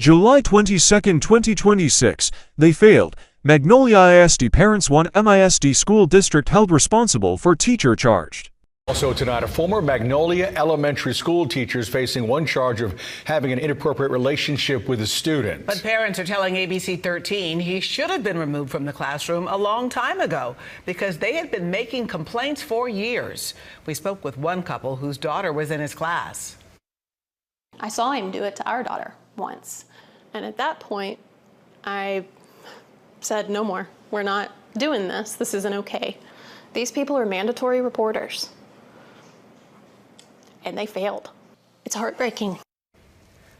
July 22, 2026, they failed. Magnolia ISD parents want MISD school district held responsible for teacher charged. Also tonight, a former Magnolia elementary school teacher is facing one charge of having an inappropriate relationship with a student. But parents are telling ABC 13 he should have been removed from the classroom a long time ago because they had been making complaints for years. We spoke with one couple whose daughter was in his class. I saw him do it to our daughter once. And at that point, I said, no more. We're not doing this. This isn't okay. These people are mandatory reporters. And they failed. It's heartbreaking.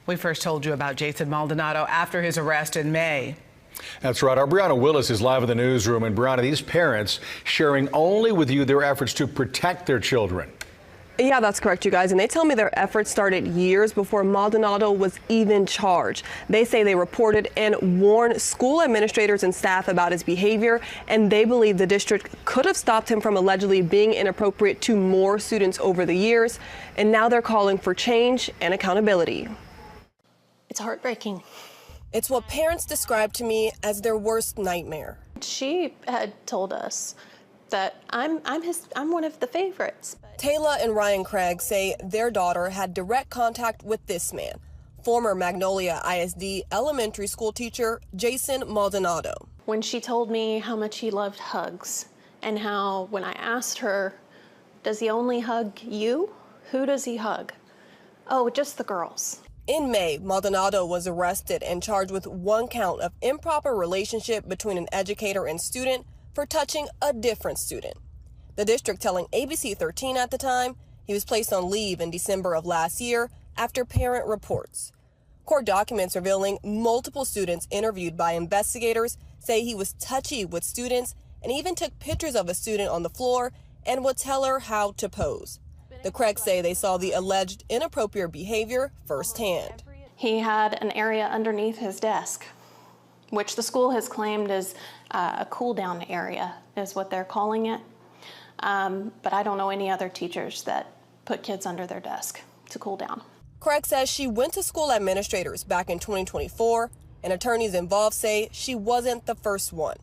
We first told you about Jason Maldonado after his arrest in May. That's right. Our Brianna Willis is live in the newsroom. And Brianna, these parents sharing only with you their efforts to protect their children. Yeah, that's correct, you guys. And they tell me their efforts started years before Maldonado was even charged. They say they reported and warned school administrators and staff about his behavior, and they believe the district could have stopped him from allegedly being inappropriate to more students over the years. And now they're calling for change and accountability. It's heartbreaking. It's what parents described to me as their worst nightmare. She had told us that I'm one of the favorites. Taylor and Ryan Craig say their daughter had direct contact with this man, former Magnolia ISD elementary school teacher Jason Maldonado. When she told me how much he loved hugs and how when I asked her, does he only hug you? Who does he hug? Oh, just the girls. In May, Maldonado was arrested and charged with one count of improper relationship between an educator and student for touching a different student. The district telling ABC 13 at the time he was placed on leave in December of last year after parent reports. Court documents revealing multiple students interviewed by investigators say he was touchy with students and even took pictures of a student on the floor and would tell her how to pose. The Craigs say they saw the alleged inappropriate behavior firsthand. He had an area underneath his desk, which the school has claimed is a cool-down area, is what they're calling it. But I don't know any other teachers that put kids under their desk to cool down. Craig says she went to school administrators back in 2024, and attorneys involved say she wasn't the first one.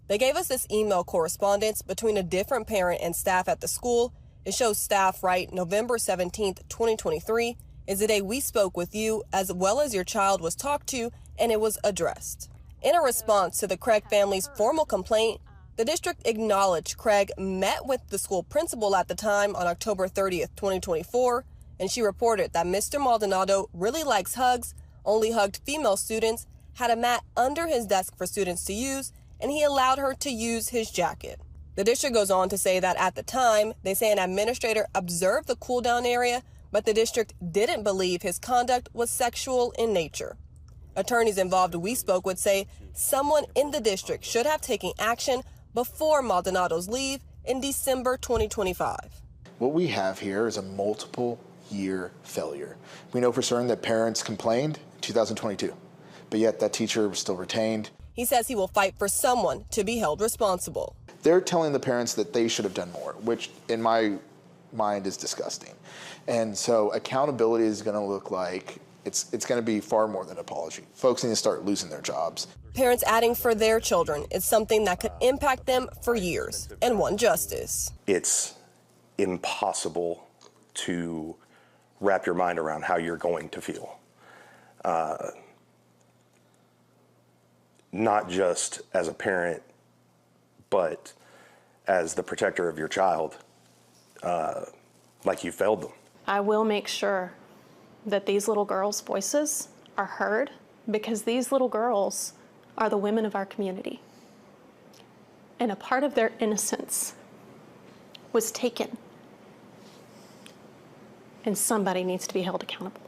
They gave us this email correspondence between a different parent and staff at the school. It shows staff write November 17th, 2023 is the day we spoke with you as well as your child was talked to, and it was addressed. In a response to the Craig family's formal complaint, the district acknowledged Craig met with the school principal at the time on October 30th, 2024, and she reported that Mr. Maldonado really likes hugs, only hugged female students, had a mat under his desk for students to use, and he allowed her to use his jacket. The district goes on to say that at the time, they say an administrator observed the cool-down area, but the district didn't believe his conduct was sexual in nature. Attorneys involved we spoke with say someone in the district should have taken action before Maldonado's leave in December 2025. What we have here is a multiple-year failure. We know for certain that parents complained in 2022, but yet that teacher was still retained. He says he will fight for someone to be held responsible. They're telling the parents that they should have done more, which in my mind is disgusting. And so accountability is going to look like it's going to be far more than apology. Folks need to start losing their jobs. Parents adding for their children is something that could impact them for years and want justice. It's impossible to wrap your mind around how you're going to feel. Not just as a parent, but as the protector of your child, like you failed them. I will make sure that these little girls' voices are heard because these little girls are the women of our community. And a part of their innocence was taken. And somebody needs to be held accountable.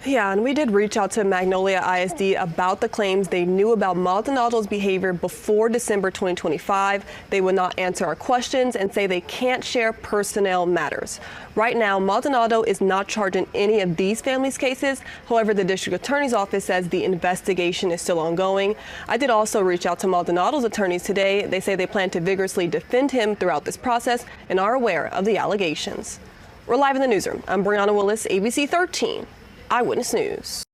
Yeah, and we did reach out to Magnolia ISD about the claims they knew about Maldonado's behavior before December 2025. They would not answer our questions and say they can't share personnel matters. Right now, Maldonado is not charged in any of these families' cases. However, the district attorney's office says the investigation is still ongoing. I did also reach out to Maldonado's attorneys today. They say they plan to vigorously defend him throughout this process and are aware of the allegations. We're live in the newsroom. I'm Brianna Willis, ABC 13. Eyewitness News.